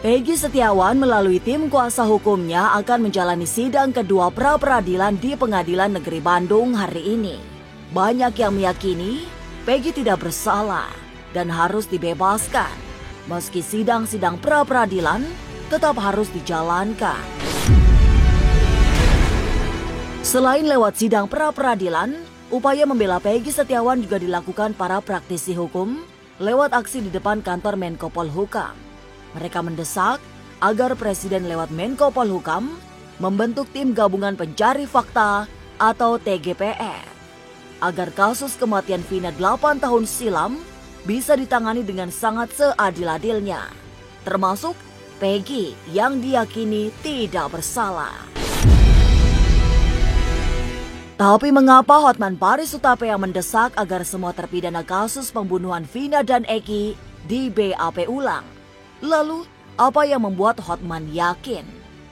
Peggy Setiawan melalui tim kuasa hukumnya akan menjalani sidang kedua pra-peradilan di Pengadilan Negeri Bandung hari ini. Banyak yang meyakini Peggy tidak bersalah dan harus dibebaskan, meski sidang-sidang pra-peradilan tetap harus dijalankan. Selain lewat sidang pra-peradilan, upaya membela Peggy Setiawan juga dilakukan para praktisi hukum lewat aksi di depan kantor Menko Polhukam. Mereka mendesak agar Presiden lewat Menko Polhukam membentuk tim gabungan pencari fakta atau TGPR agar kasus kematian Vina 8 tahun silam bisa ditangani dengan sangat seadil-adilnya, termasuk Peggy yang diyakini tidak bersalah. Tapi mengapa Hotman Paris Hutapea mendesak agar semua terpidana kasus pembunuhan Vina dan Eki di BAP ulang? Lalu, apa yang membuat Hotman yakin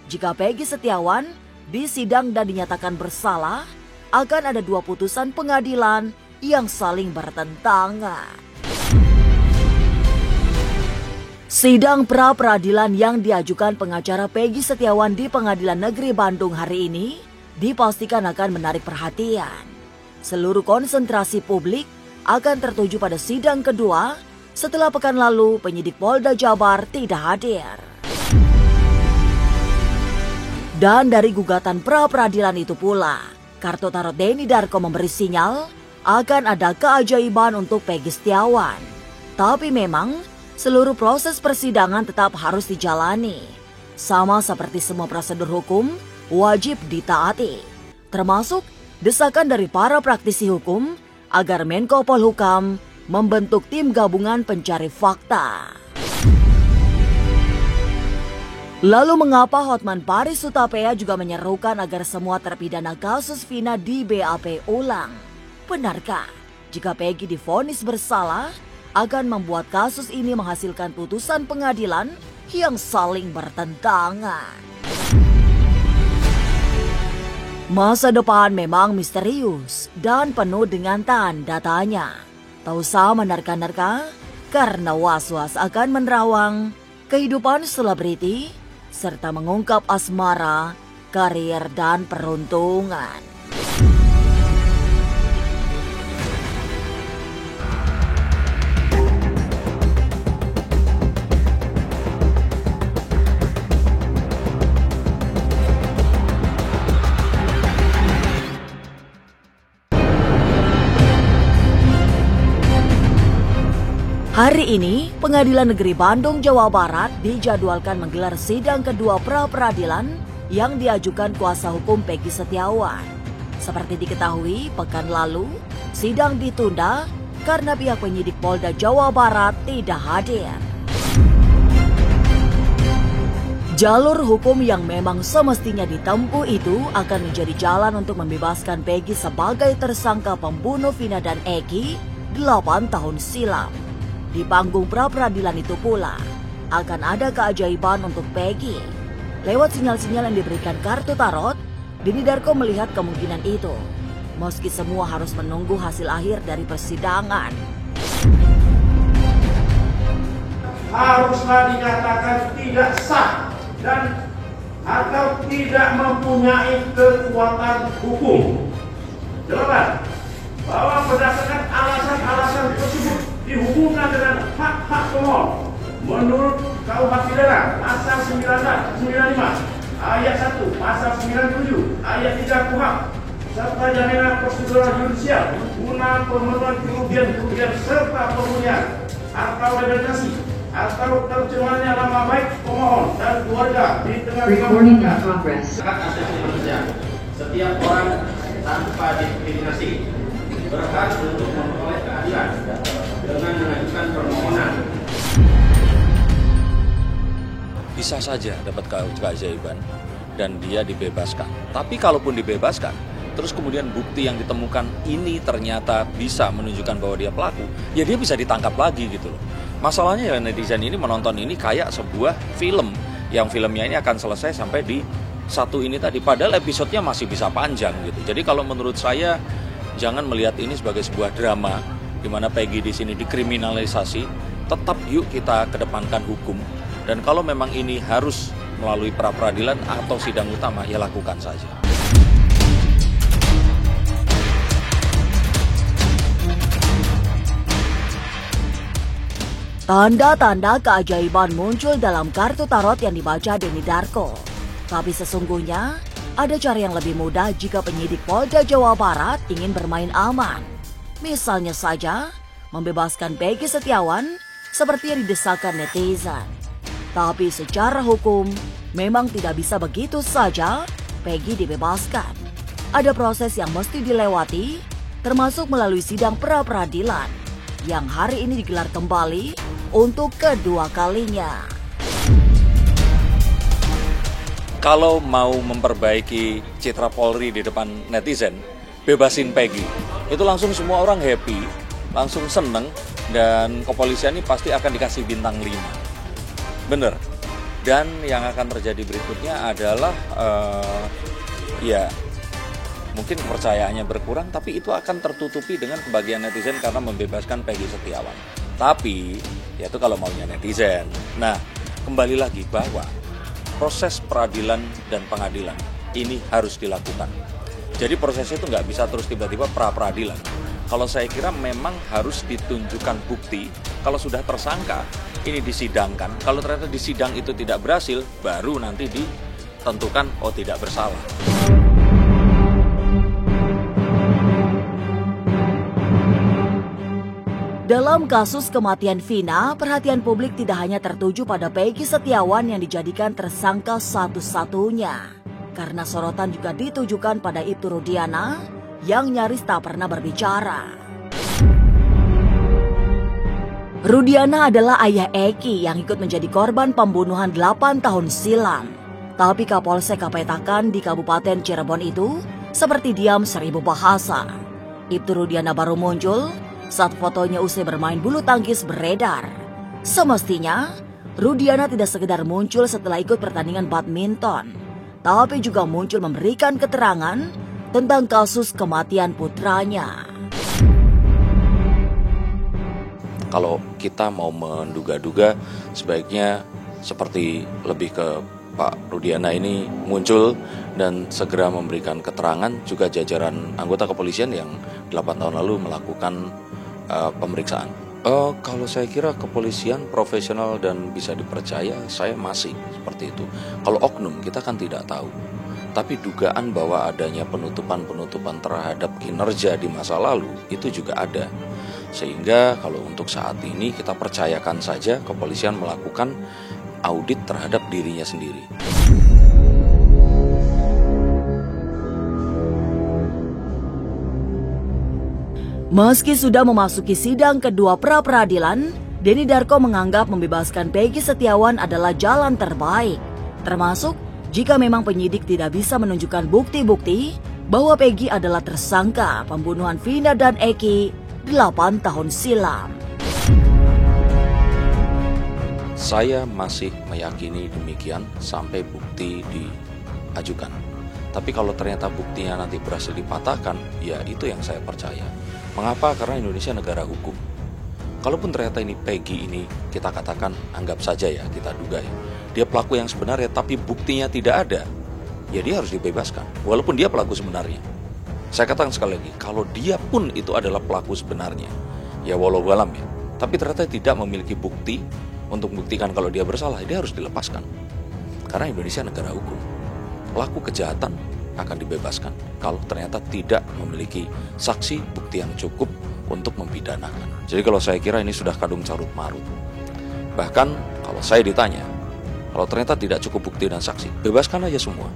jika Peggy Setiawan disidang dan dinyatakan bersalah, akan ada dua putusan pengadilan yang saling bertentangan? Sidang pra-peradilan yang diajukan pengacara Peggy Setiawan di Pengadilan Negeri Bandung hari ini dipastikan akan menarik perhatian. Seluruh konsentrasi publik akan tertuju pada sidang kedua setelah pekan lalu penyidik Polda Jabar tidak hadir. Dan dari gugatan pra-peradilan itu pula, Kartu Tarot Denny Darko memberi sinyal akan ada keajaiban untuk Peggy Setiawan. Tapi memang seluruh proses persidangan tetap harus dijalani. Sama seperti semua prosedur hukum wajib ditaati. Termasuk desakan dari para praktisi hukum agar Menko Polhukam membentuk tim gabungan pencari fakta. Lalu mengapa Hotman Paris Hutapea juga menyerukan agar semua terpidana kasus Vina di BAP ulang? Benarkah jika Peggy divonis bersalah akan membuat kasus ini menghasilkan putusan pengadilan yang saling bertentangan? Masa depan memang misterius dan penuh dengan tanda tanya. Tak usah menerka-nerka karena was-was akan menerawang kehidupan selebriti serta mengungkap asmara, karir dan peruntungan. Hari ini, Pengadilan Negeri Bandung, Jawa Barat dijadwalkan menggelar sidang kedua pra-peradilan yang diajukan kuasa hukum Peggy Setiawan. Seperti diketahui, pekan lalu, sidang ditunda karena pihak penyidik Polda Jawa Barat tidak hadir. Jalur hukum yang memang semestinya ditempuh itu akan menjadi jalan untuk membebaskan Peggy sebagai tersangka pembunuh Vina dan Eki 8 tahun silam. Di panggung pra-peradilan itu pula akan ada keajaiban untuk Peggy. Lewat sinyal-sinyal yang diberikan kartu tarot, Denny Darko melihat kemungkinan itu. Meski semua harus menunggu hasil akhir dari persidangan. Haruslah dinyatakan tidak sah dan atau tidak mempunyai kekuatan hukum. Jawaban bahwa berdasarkan alasan-alasan tersebut dihubungkan dengan hak-hak pemohon menurut KUH Pidana pasal 95 ayat 1, pasal 97 ayat 3 KUHP serta jaminan prosedural judisial guna pemenuhan kerugian serta pemulihan atau rehabilitasi atau tercemarnya nama baik pemohon dan keluarga di tengah hak asasi manusia. Setiap orang tanpa diskriminasi berhak untuk memperoleh keadilan dengan mengajukan permohonan. Bisa saja dapat keajaiban dan dia dibebaskan. Tapi kalaupun dibebaskan, terus kemudian bukti yang ditemukan ini ternyata bisa menunjukkan bahwa dia pelaku, ya dia bisa ditangkap lagi gitu loh. Masalahnya ya netizen ini menonton ini kayak sebuah film, yang filmnya ini akan selesai sampai di satu ini tadi, padahal episodenya masih bisa panjang gitu. Jadi kalau menurut saya jangan melihat ini sebagai sebuah drama di mana Peggy di sini dikriminalisasi. Tetap yuk kita kedepankan hukum Dan kalau memang ini harus melalui pra-peradilan atau sidang utama, ya lakukan saja. Tanda-tanda keajaiban muncul dalam kartu tarot yang dibaca Denny Darko. Tapi sesungguhnya, ada cara yang lebih mudah jika penyidik Polda Jawa Barat ingin bermain aman. Misalnya saja, membebaskan Peggy Setiawan seperti yang didesakan netizen. Tapi secara hukum, memang tidak bisa begitu saja Peggy dibebaskan. Ada proses yang mesti dilewati, termasuk melalui sidang pra-peradilan, yang hari ini digelar kembali untuk kedua kalinya. Kalau mau memperbaiki citra Polri di depan netizen, bebasin Peggy. Itu langsung semua orang happy, langsung seneng, dan kepolisian ini pasti akan dikasih bintang 5. Bener. Dan yang akan terjadi berikutnya adalah ya mungkin kepercayaannya berkurang, tapi itu akan tertutupi dengan kebahagiaan netizen karena membebaskan Peggy Setiawan. Tapi ya itu kalau maunya netizen. Nah, kembali lagi bahwa proses peradilan dan pengadilan ini harus dilakukan. Jadi prosesnya itu nggak bisa terus tiba-tiba pra-peradilan. Kalau saya kira memang harus ditunjukkan bukti. Kalau sudah tersangka, ini disidangkan. Kalau ternyata di sidang itu tidak berhasil, baru nanti ditentukan oh tidak bersalah. Dalam kasus kematian Vina, perhatian publik tidak hanya tertuju pada Peggy Setiawan yang dijadikan tersangka satu-satunya. Karena sorotan juga ditujukan pada Ibtu Rudiana yang nyaris tak pernah berbicara. Rudiana adalah ayah Eki yang ikut menjadi korban pembunuhan 8 tahun silam. Tapi Kapolsek Kapetakan di Kabupaten Cirebon itu seperti diam 1000 bahasa. Ibtu Rudiana baru muncul saat fotonya usai bermain bulu tangkis beredar. Semestinya, Rudiana tidak sekedar muncul setelah ikut pertandingan badminton, tapi juga muncul memberikan keterangan tentang kasus kematian putranya. Kalau kita mau menduga-duga, sebaiknya seperti lebih ke Pak Rudiana ini muncul dan segera memberikan keterangan, juga jajaran anggota kepolisian yang 8 tahun lalu melakukan pemeriksaan. Kalau saya kira kepolisian profesional dan bisa dipercaya, saya masih seperti itu. Kalau oknum kita kan tidak tahu. Tapi dugaan bahwa adanya penutupan-penutupan terhadap kinerja di masa lalu itu juga ada. Sehingga kalau untuk saat ini kita percayakan saja kepolisian melakukan audit terhadap dirinya sendiri. Meski sudah memasuki sidang kedua pra-peradilan, Denny Darko menganggap membebaskan Peggy Setiawan adalah jalan terbaik. Termasuk jika memang penyidik tidak bisa menunjukkan bukti-bukti bahwa Peggy adalah tersangka pembunuhan Vina dan Eki 8 tahun silam. Saya masih meyakini demikian sampai bukti diajukan. Tapi kalau ternyata buktinya nanti berhasil dipatahkan, ya itu yang saya percaya. Mengapa? Karena Indonesia negara hukum. Kalaupun ternyata ini Peggy ini, kita katakan, anggap saja ya, kita duga ya, dia pelaku yang sebenarnya tapi buktinya tidak ada, ya dia harus dibebaskan, walaupun dia pelaku sebenarnya. Saya katakan sekali lagi, kalau dia pun itu adalah pelaku sebenarnya, ya walau alam ya, tapi ternyata tidak memiliki bukti untuk membuktikan kalau dia bersalah, dia harus dilepaskan. Karena Indonesia negara hukum. Pelaku kejahatan akan dibebaskan kalau ternyata tidak memiliki saksi bukti yang cukup untuk mempidanakan. Jadi kalau saya kira ini sudah kadung carut marut. Bahkan kalau saya ditanya, kalau ternyata tidak cukup bukti dan saksi, bebaskan aja semua.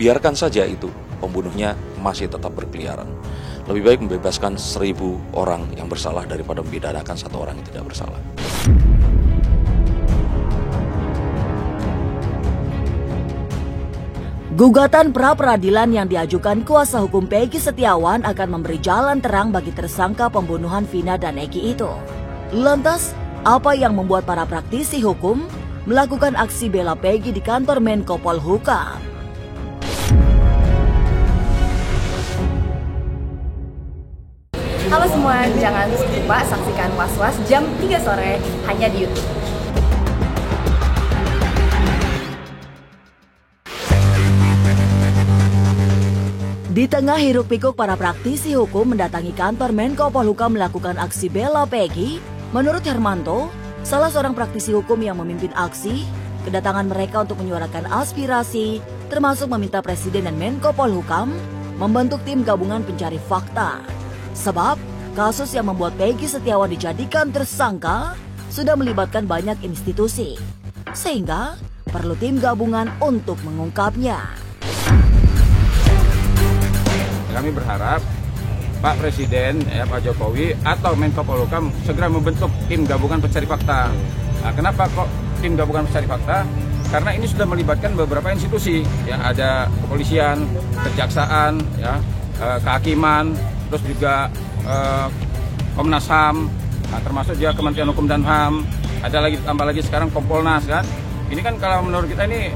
Biarkan saja itu pembunuhnya masih tetap berkeliaran. Lebih baik membebaskan 1000 orang yang bersalah daripada mempidanakan 1 orang yang tidak bersalah. Gugatan pra-peradilan yang diajukan kuasa hukum Peggy Setiawan akan memberi jalan terang bagi tersangka pembunuhan Vina dan Eki itu. Lantas, apa yang membuat para praktisi hukum melakukan aksi bela Peggy di kantor Menko Polhukam? Halo semua, jangan lupa saksikan Was-Was jam 3 sore hanya di YouTube. Di tengah hiruk-pikuk para praktisi hukum mendatangi kantor Menko Polhukam melakukan aksi bela Peggy, menurut Hermanto, salah seorang praktisi hukum yang memimpin aksi, kedatangan mereka untuk menyuarakan aspirasi, termasuk meminta Presiden dan Menko Polhukam membentuk tim gabungan pencari fakta. Sebab, kasus yang membuat Peggy Setiawan dijadikan tersangka sudah melibatkan banyak institusi, sehingga perlu tim gabungan untuk mengungkapnya. Kami berharap Pak Presiden, Pak Jokowi atau Menko Polhukam segera membentuk tim gabungan pencari fakta. Nah, kenapa kok tim gabungan pencari fakta? Karena ini sudah melibatkan beberapa institusi, ya, ada kepolisian, kejaksaan, ya, kehakiman, terus juga Komnas HAM, nah, termasuk juga Kementerian Hukum dan HAM, ada lagi tambah lagi sekarang Kompolnas, kan? Ini kan kalau menurut kita ini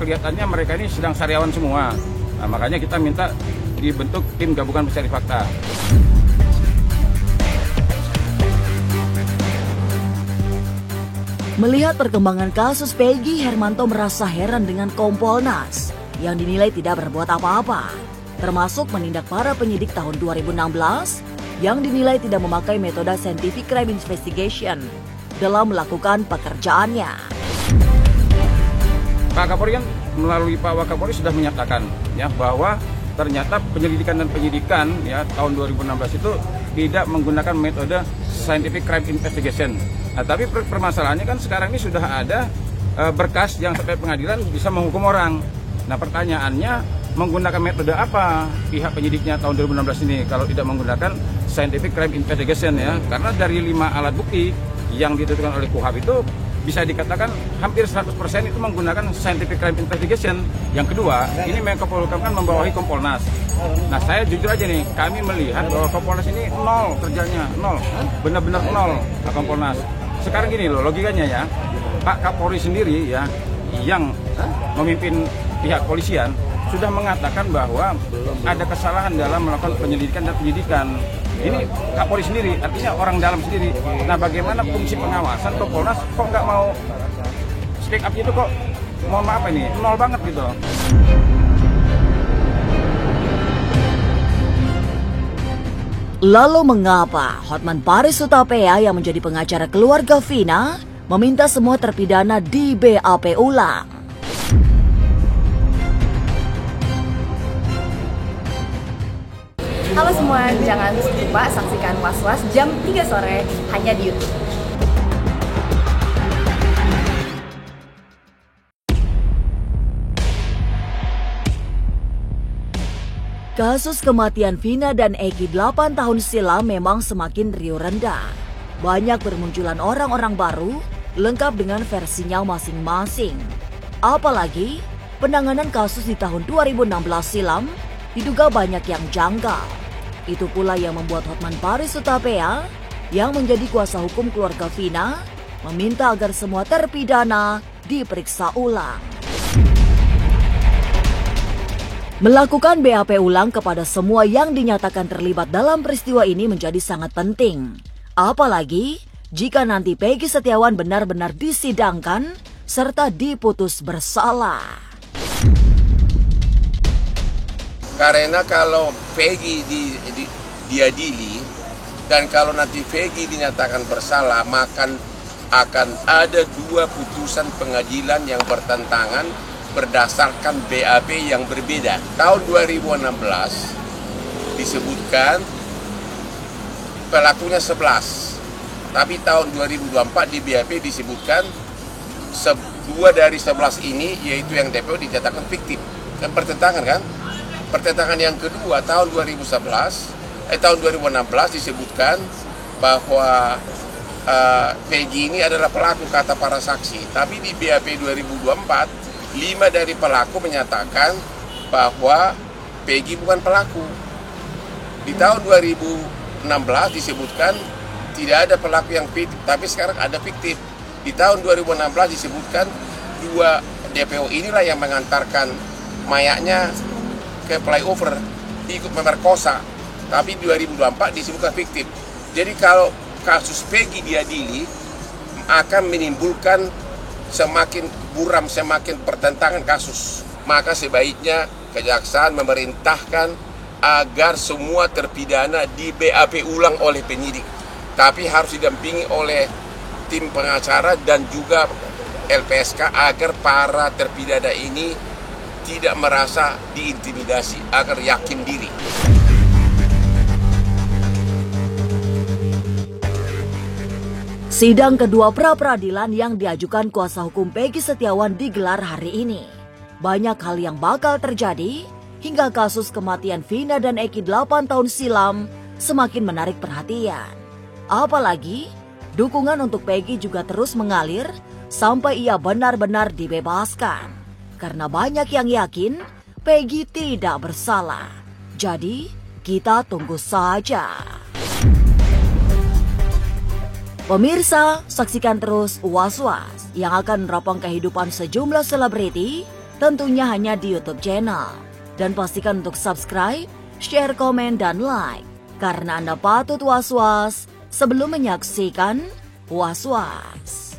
kelihatannya mereka ini sedang sariawan semua. Nah, makanya kita minta dibentuk tim gabungan pencari fakta. Melihat perkembangan kasus Peggy, Hermanto merasa heran dengan Kompolnas yang dinilai tidak berbuat apa-apa, termasuk menindak para penyidik tahun 2016 yang dinilai tidak memakai metode scientific crime investigation dalam melakukan pekerjaannya. Pak Kapolri kan melalui Pak Wakapolri sudah menyatakan, ya, bahwa ternyata penyelidikan dan penyidikan, ya, tahun 2016 itu tidak menggunakan metode scientific crime investigation. Nah, tapi permasalahannya kan sekarang ini sudah ada berkas yang sampai pengadilan bisa menghukum orang. Nah, pertanyaannya menggunakan metode apa pihak penyidiknya tahun 2016 ini kalau tidak menggunakan scientific crime investigation, ya? Karena dari 5 alat bukti yang ditentukan oleh KUHAP itu bisa dikatakan hampir 100% itu menggunakan scientific crime investigation. Yang kedua, ini Menko Polhukam kan membawahi Kompolnas. Nah, saya jujur aja nih, kami melihat bahwa Kompolnas ini nol kerjanya, nol, benar-benar nol Kompolnas. Sekarang gini loh logikanya, ya, Pak Kapolri sendiri, ya, yang memimpin pihak polisian sudah mengatakan bahwa ada kesalahan dalam melakukan penyelidikan dan penyidikan. Ini Kapolri sendiri, artinya orang dalam sendiri. Nah, bagaimana fungsi pengawasan Kompolnas kok nggak mau speak up itu, kok mohon maaf ini nol banget gitu. Lalu mengapa Hotman Paris Hutapea yang menjadi pengacara keluarga Vina meminta semua terpidana di BAP ulang? Halo semua, jangan lupa saksikan Was-Was jam 3 sore hanya di YouTube. Kasus kematian Vina dan Eki 8 tahun silam memang semakin riuh rendah. Banyak bermunculan orang-orang baru, lengkap dengan versinya masing-masing. Apalagi, penanganan kasus di tahun 2016 silam diduga banyak yang janggal. Itu pula yang membuat Hotman Paris Hutapea yang menjadi kuasa hukum keluarga Vina meminta agar semua terpidana diperiksa ulang. Melakukan BAP ulang kepada semua yang dinyatakan terlibat dalam peristiwa ini menjadi sangat penting. Apalagi jika nanti Peggy Setiawan benar-benar disidangkan serta diputus bersalah. Karena kalau Peggy diadili dan kalau nanti Peggy dinyatakan bersalah, maka akan ada 2 putusan pengadilan yang bertentangan berdasarkan BAP yang berbeda. Tahun 2016 disebutkan pelakunya 11, tapi tahun 2024 di BAP disebutkan 2 dari 11 ini, yaitu yang DPO dinyatakan fiktif. Dan pertentangan kan? Pertentangan yang kedua tahun 2016 disebutkan bahwa Peggy ini adalah pelaku kata para saksi, tapi di BAP 2024 5 dari pelaku menyatakan bahwa Peggy bukan pelaku. Di tahun 2016 disebutkan tidak ada pelaku yang fiktif, tapi sekarang ada fiktif. Di tahun 2016 disebutkan 2 DPO inilah yang mengantarkan mayatnya ke flyover, ikut memerkosa, tapi 2024 disebutkan fiktif. Jadi kalau kasus Peggy diadili akan menimbulkan semakin buram, semakin pertentangan kasus. maka sebaiknya kejaksaan memerintahkan agar semua terpidana di BAP ulang oleh penyidik, tapi harus didampingi oleh tim pengacara dan juga LPSK agar para terpidana ini tidak merasa diintimidasi, agar yakin diri. Sidang kedua pra-peradilan yang diajukan kuasa hukum Peggy Setiawan digelar hari ini. Banyak hal yang bakal terjadi hingga kasus kematian Vina dan Eki 8 tahun silam semakin menarik perhatian. Apalagi dukungan untuk Peggy juga terus mengalir sampai ia benar-benar dibebaskan. Karena banyak yang yakin Peggy tidak bersalah. Jadi kita tunggu saja. Pemirsa, saksikan terus Was-Was yang akan meneropong kehidupan sejumlah selebriti, tentunya hanya di YouTube channel. Dan pastikan untuk subscribe, share, komen, dan like. Karena Anda patut was-was sebelum menyaksikan Was-Was.